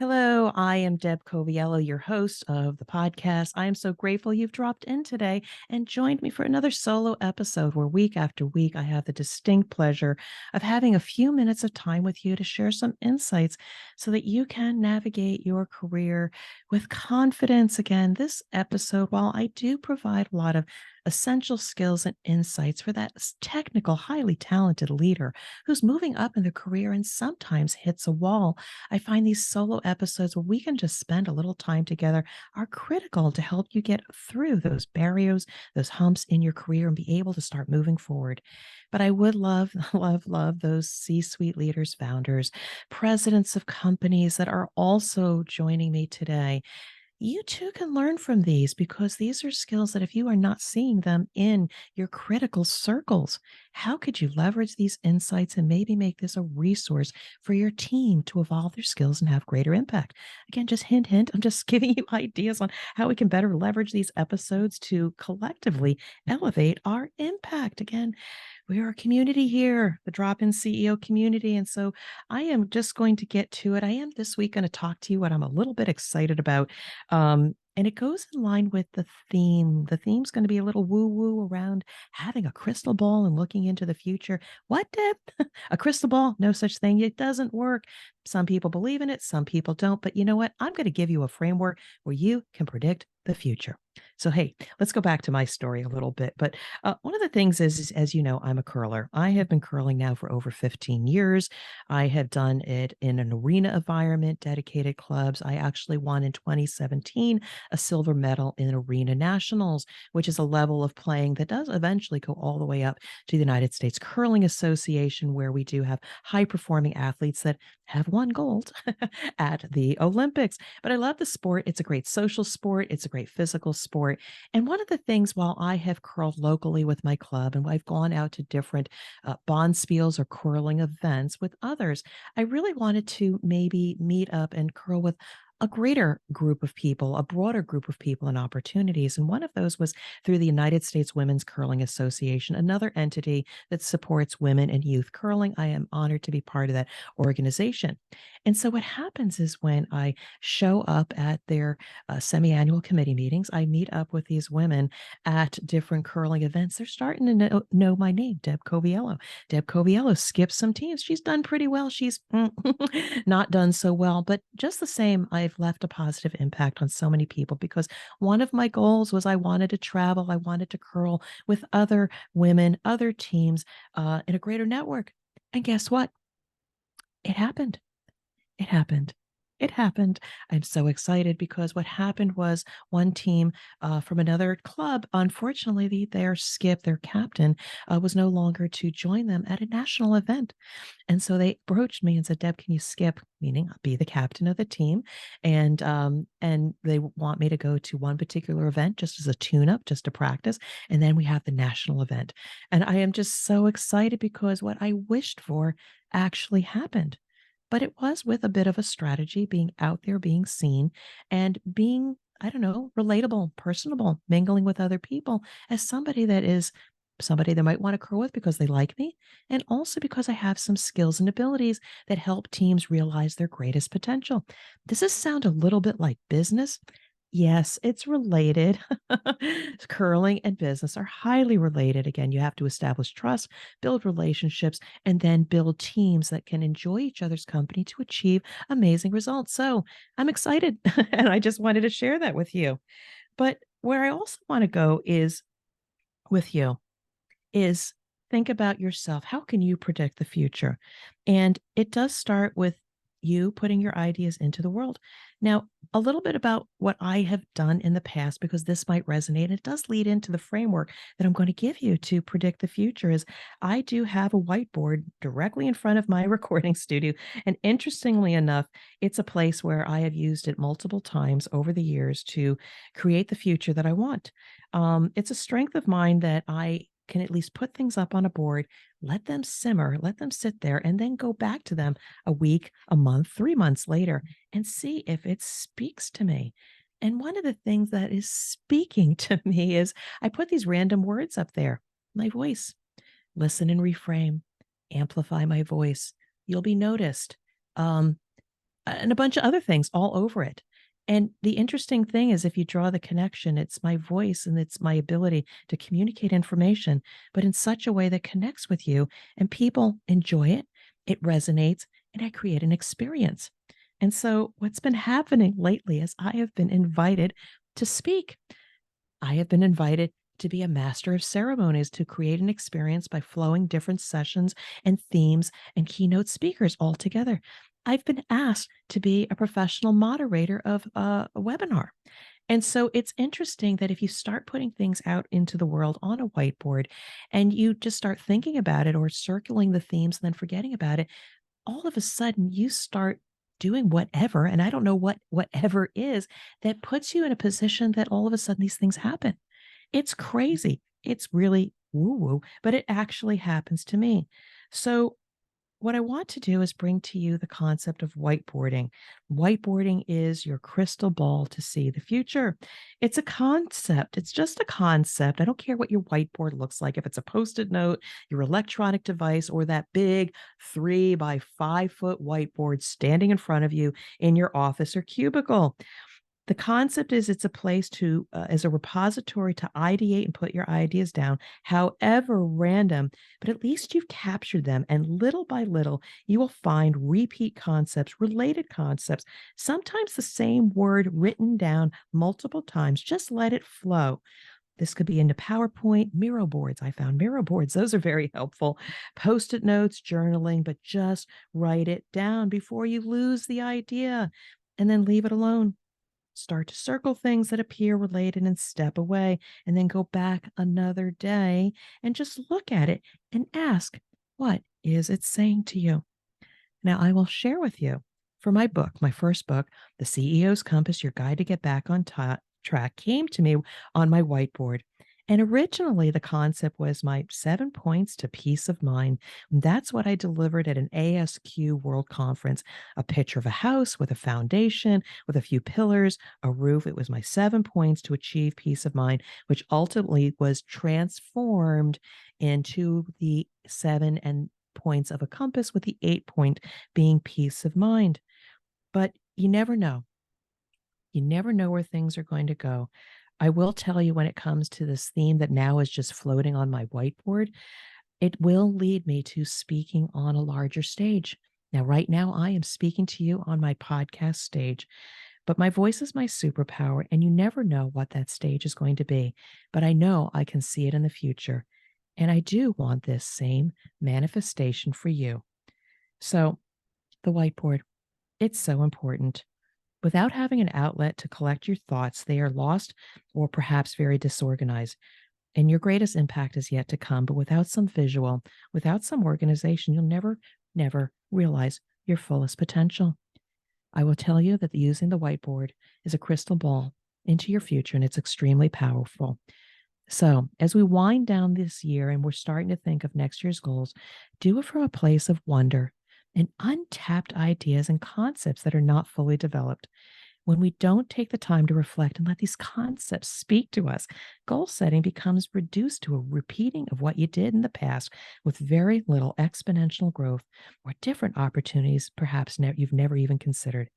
Hello, I am Deb Coviello, your host of the podcast. I am so grateful you've dropped in today and joined me for another solo episode where week after week I have the distinct pleasure of having a few minutes of time with you to share some insights so that you can navigate your career with confidence. Again, this episode, while I do provide a lot of essential skills and insights for that technical, highly talented leader who's moving up in their career and sometimes hits a wall, I find these solo episodes where we can just spend a little time together are critical to help you get through those barriers, those humps in your career and be able to start moving forward. But I would love, love those C suite leaders, founders, presidents of companies that are also joining me today. You too can learn from these because these are skills that if you are not seeing them in your critical circles, how could you leverage these insights and maybe make this a resource for your team to evolve their skills and have greater impact? Again, just hint, hint, I'm just giving you ideas on how we can better leverage these episodes to collectively elevate our impact. Again, we are a community here, the Drop In CEO community. And so I am just going to get to it. I am this week going to talk to you what I'm a little bit excited about. And it goes in line with the theme. The theme's going to be a little woo woo around having a crystal ball and looking into the future. What, Deb? A crystal ball? No such thing. It doesn't work. Some people believe in it, some people don't. But you know what? I'm going to give you a framework where you can predict the future. So, hey, let's go back to my story a little bit. But one of the things is, as you know, I'm a curler. I have been curling now for over 15 years. I have done it in an arena environment, dedicated clubs. I actually won in 2017 a silver medal in Arena Nationals, which is a level of playing that does eventually go all the way up to the United States Curling Association, where we do have high performing athletes that have won gold at the Olympics. But I love the sport. It's a great social sport. It's a great physical sport. And one of the things, while I have curled locally with my club and I've gone out to different bonspiels or curling events with others, I really wanted to maybe meet up and curl with a greater group of people, a broader group of people and opportunities. And one of those was through the United States Women's Curling Association, another entity that supports women and youth curling. I am honored to be part of that organization. And so what happens is when I show up at their semi-annual committee meetings, I meet up with these women at different curling events. They're starting to know my name, Deb Coviello. Deb Coviello skipped some teams. She's done pretty well. She's not done so well, but just the same, I've left a positive impact on so many people because one of my goals was I wanted to travel. I wanted to curl with other women, other teams in a greater network. And guess what? It happened. It happened. It happened. I'm so excited because what happened was one team from another club, unfortunately, their captain, was no longer to join them at a national event. And so they approached me and said, Deb, can you skip? Meaning I'll be the captain of the team. And they want me to go to one particular event just as a tune-up, just to practice. And then we have the national event. And I am just so excited because what I wished for actually happened. But it was with a bit of a strategy, being out there, being seen, and being, I don't know, relatable, personable, mingling with other people as somebody that is somebody they might want to curl with because they like me, and also because I have some skills and abilities that help teams realize their greatest potential. Does this sound a little bit like business? Yes, it's related. Curling and business are highly related. Again, you have to establish trust, build relationships, and then build teams that can enjoy each other's company to achieve amazing results. So I'm excited, and I just wanted to share that with you. But where I also want to go is with you is think about yourself. How can you predict the future? And it does start with you putting your ideas into the world. Now, a little bit about what I have done in the past, because this might resonate. It does lead into the framework that I'm going to give you to predict the future. Is I do have a whiteboard directly in front of my recording studio. And interestingly enough, it's a place where I have used it multiple times over the years to create the future that I want. It's a strength of mine that I can at least put things up on a board, let them simmer, let them sit there, and then go back to them a week, a month, 3 months later, and see if it speaks to me. And one of the things that is speaking to me is I put these random words up there, my voice, listen and reframe, amplify my voice. You'll be noticed. Um, and a bunch of other things all over it. And the interesting thing is, if you draw the connection, it's my voice and it's my ability to communicate information, but in such a way that connects with you and people enjoy it, it resonates, and I create an experience. And so, what's been happening lately is I have been invited to speak. I have been invited to be a master of ceremonies to create an experience by flowing different sessions and themes and keynote speakers all together. I've been asked to be a professional moderator of a webinar. And so it's interesting that if you start putting things out into the world on a whiteboard and you just start thinking about it or circling the themes and then forgetting about it, all of a sudden you start doing whatever. And I don't know what whatever is that puts you in a position that all of a sudden these things happen. It's crazy. It's really woo woo, but it actually happens to me. So what I want to do is bring to you the concept of whiteboarding. Whiteboarding is your crystal ball to see the future. It's a concept. It's just a concept. I don't care what your whiteboard looks like, if it's a post it note, your electronic device, or that big 3 by 5 foot whiteboard standing in front of you in your office or cubicle. The concept is it's a place to, as a repository to ideate and put your ideas down, however random, but at least you've captured them. And little by little, you will find repeat concepts, related concepts, sometimes the same word written down multiple times. Just let it flow. This could be into PowerPoint, Miro boards. I found Miro boards. Those are very helpful. Post it notes, journaling, but just write it down before you lose the idea and then leave it alone. Start to circle things that appear related and step away, and then go back another day and just look at it and ask, what is it saying to you? Now, I will share with you for my book, my first book, The CEO's Compass, Your Guide to Get Back on Track, came to me on my whiteboard. And originally, the concept was my 7 points to peace of mind. That's what I delivered at an ASQ World Conference, a picture of a house with a foundation, with a few pillars, a roof. It was my 7 points to achieve peace of mind, which ultimately was transformed into the 7 points of a compass, with the 8 point being peace of mind. But you never know. You never know where things are going to go. I will tell you, when it comes to this theme that now is just floating on my whiteboard, it will lead me to speaking on a larger stage. Now, right now, I am speaking to you on my podcast stage, but my voice is my superpower, and you never know what that stage is going to be. But I know I can see it in the future. And I do want this same manifestation for you. So, the whiteboard, it's so important. Without having an outlet to collect your thoughts, they are lost or perhaps very disorganized. And your greatest impact is yet to come. But without some visual, without some organization, you'll never realize your fullest potential. I will tell you that using the whiteboard is a crystal ball into your future, and it's extremely powerful. So, as we wind down this year and we're starting to think of next year's goals, do it from a place of wonder and untapped ideas and concepts that are not fully developed. When we don't take the time to reflect and let these concepts speak to us, goal setting becomes reduced to a repeating of what you did in the past with very little exponential growth or different opportunities perhaps you've never even considered.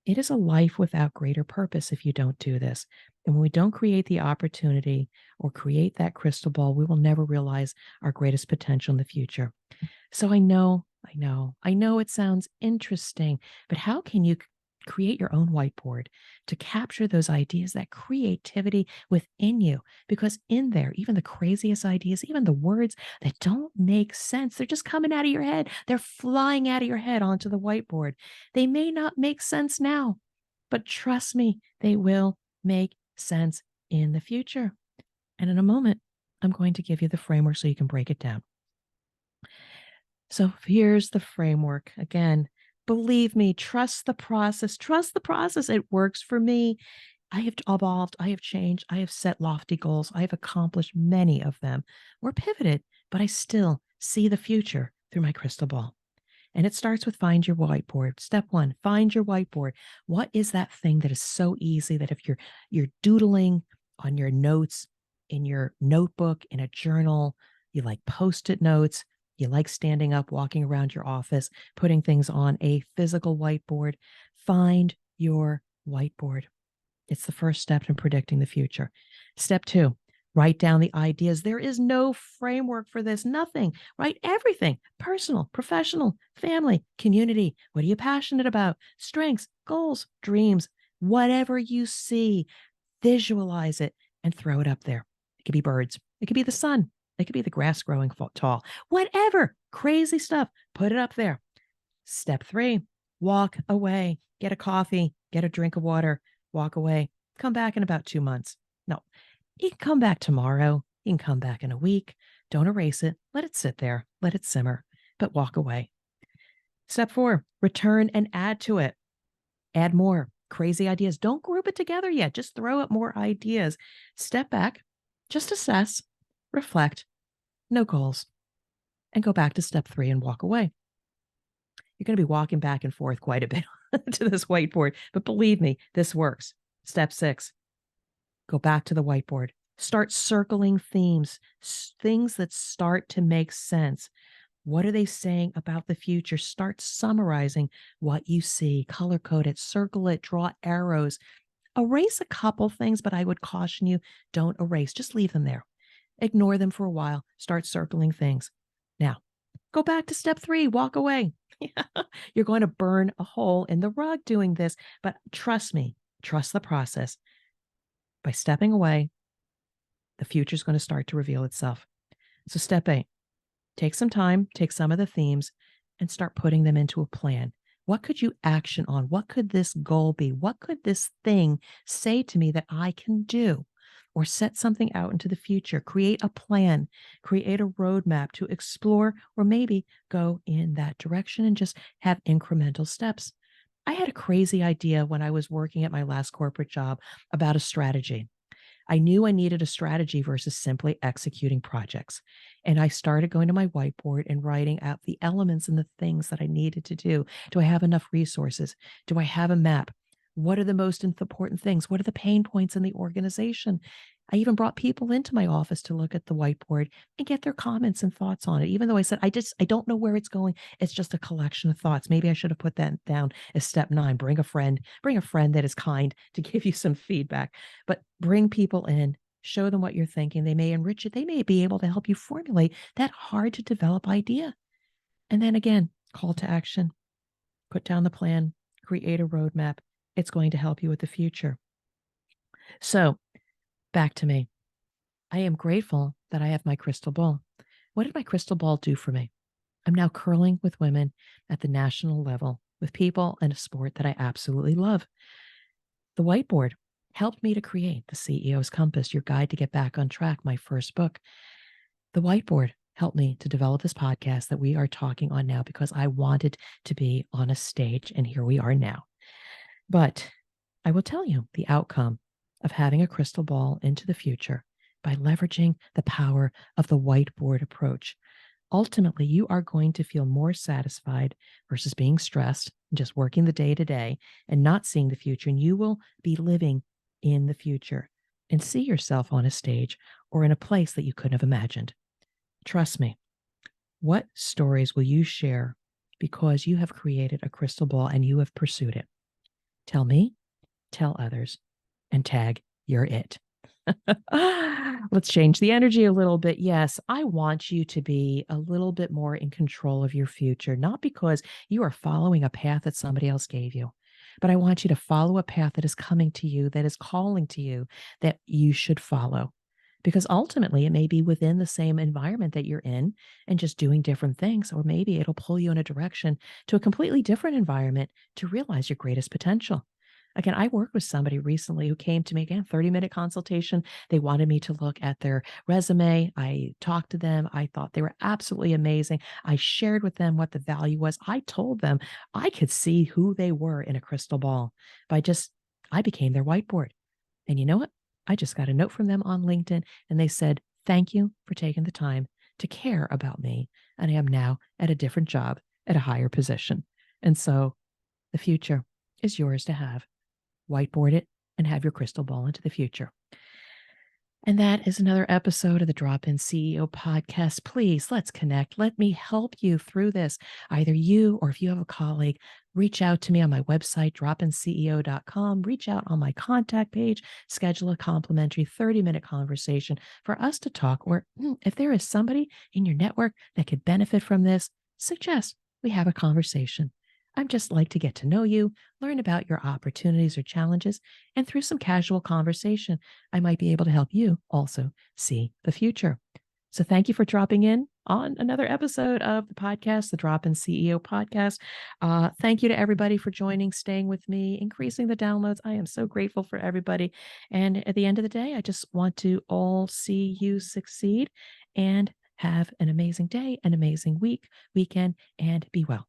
It is a life without greater purpose if you don't do this. And when we don't create the opportunity or create that crystal ball, we will never realize our greatest potential in the future. So I know it sounds interesting, but how can you create your own whiteboard to capture those ideas, that creativity within you? Because in there, even the craziest ideas, even the words that don't make sense, they're just coming out of your head. They're flying out of your head onto the whiteboard. They may not make sense now, but trust me, they will make sense in the future. And in a moment, I'm going to give you the framework so you can break it down. So here's the framework. Again, believe me, trust the process. Trust the process. It works for me. I have evolved. I have changed. I have set lofty goals. I have accomplished many of them. We're pivoted, but I still see the future through my crystal ball. And it starts with find your whiteboard. Step one, find your whiteboard. What is that thing that is so easy that if you're doodling on your notes, in your notebook, in a journal, you like post-it notes, You like standing up, walking around your office, putting things on a physical whiteboard. Find your whiteboard. It's the first step in predicting the future. Step 2, write down the ideas. There is no framework for this, nothing. Write everything: personal, professional, family, community. What are you passionate about? Strengths, goals, dreams, whatever you see, visualize it and throw it up there. It could be birds, it could be the sun, it could be the grass growing tall, whatever, crazy stuff. Put it up there. Step 3, walk away, get a coffee, get a drink of water, walk away, come back in about 2 months. No, you can come back tomorrow. You can come back in a week. Don't erase it. Let it sit there. Let it simmer, but walk away. Step 4, return and add to it. Add more crazy ideas. Don't group it together yet. Just throw up more ideas. Step back, just assess, reflect, no goals, and go back to step 3 and walk away. You're going to be walking back and forth quite a bit to this whiteboard, but believe me, this works. Step 6, go back to the whiteboard. Start circling themes, things that start to make sense. What are they saying about the future? Start summarizing what you see, color code it, circle it, draw arrows. Erase a couple things, but I would caution you, don't erase, just leave them there. Ignore them for a while, start circling things. Now, go back to step 3, walk away. You're going to burn a hole in the rug doing this, but trust me, trust the process. By stepping away, the future is going to start to reveal itself. So step 8, take some time, take some of the themes and start putting them into a plan. What could you action on? What could this goal be? What could this thing say to me that I can do? Or set something out into the future, create a plan, create a roadmap to explore, or maybe go in that direction and just have incremental steps. I had a crazy idea when I was working at my last corporate job about a strategy. I knew I needed a strategy versus simply executing projects. And I started going to my whiteboard and writing out the elements and the things that I needed to do. Do I have enough resources? Do I have a map? What are the most important things? What are the pain points in the organization? I even brought people into my office to look at the whiteboard and get their comments and thoughts on it. Even though I said, I don't know where it's going. It's just a collection of thoughts. Maybe I should have put that down as step 9. Bring a friend that is kind to give you some feedback, but bring people in, show them what you're thinking. They may enrich it. They may be able to help you formulate that hard to develop idea. And then again, call to action, put down the plan, create a roadmap. It's going to help you with the future. So back to me. I am grateful that I have my crystal ball. What did my crystal ball do for me? I'm now curling with women at the national level with people in a sport that I absolutely love. The whiteboard helped me to create the CEO's Compass, Your Guide to Get Back on Track, my first book. The whiteboard helped me to develop this podcast that we are talking on now because I wanted to be on a stage, and here we are now. But I will tell you the outcome of having a crystal ball into the future by leveraging the power of the whiteboard approach. Ultimately, you are going to feel more satisfied versus being stressed and just working the day to day and not seeing the future. And you will be living in the future and see yourself on a stage or in a place that you couldn't have imagined. Trust me. What stories will you share because you have created a crystal ball and you have pursued it? Tell me, tell others, and tag you're it. Let's change the energy a little bit. Yes, I want you to be a little bit more in control of your future, not because you are following a path that somebody else gave you, but I want you to follow a path that is coming to you, that is calling to you, that you should follow. Because ultimately, it may be within the same environment that you're in and just doing different things, or maybe it'll pull you in a direction to a completely different environment to realize your greatest potential. Again, I worked with somebody recently who came to me, again, 30-minute consultation. They wanted me to look at their resume. I talked to them. I thought they were absolutely amazing. I shared with them what the value was. I told them I could see who they were in a crystal ball I became their whiteboard. And you know what? I just got a note from them on LinkedIn and they said, thank you for taking the time to care about me. And I am now at a different job at a higher position. And so the future is yours to have. Whiteboard it and have your crystal ball into the future. And that is another episode of the Drop In CEO podcast. Please, let's connect. Let me help you through this. Either you or if you have a colleague, reach out to me on my website, dropinceo.com. Reach out on my contact page, schedule a complimentary 30-minute conversation for us to talk. Or if there is somebody in your network that could benefit from this, suggest we have a conversation. I'd just like to get to know you, learn about your opportunities or challenges, and through some casual conversation, I might be able to help you also see the future. So thank you for dropping in on another episode of the podcast, the Drop In CEO podcast. Thank you to everybody for joining, staying with me, increasing the downloads. I am so grateful for everybody. And at the end of the day, I just want to all see you succeed and have an amazing day, an amazing week, weekend, and be well.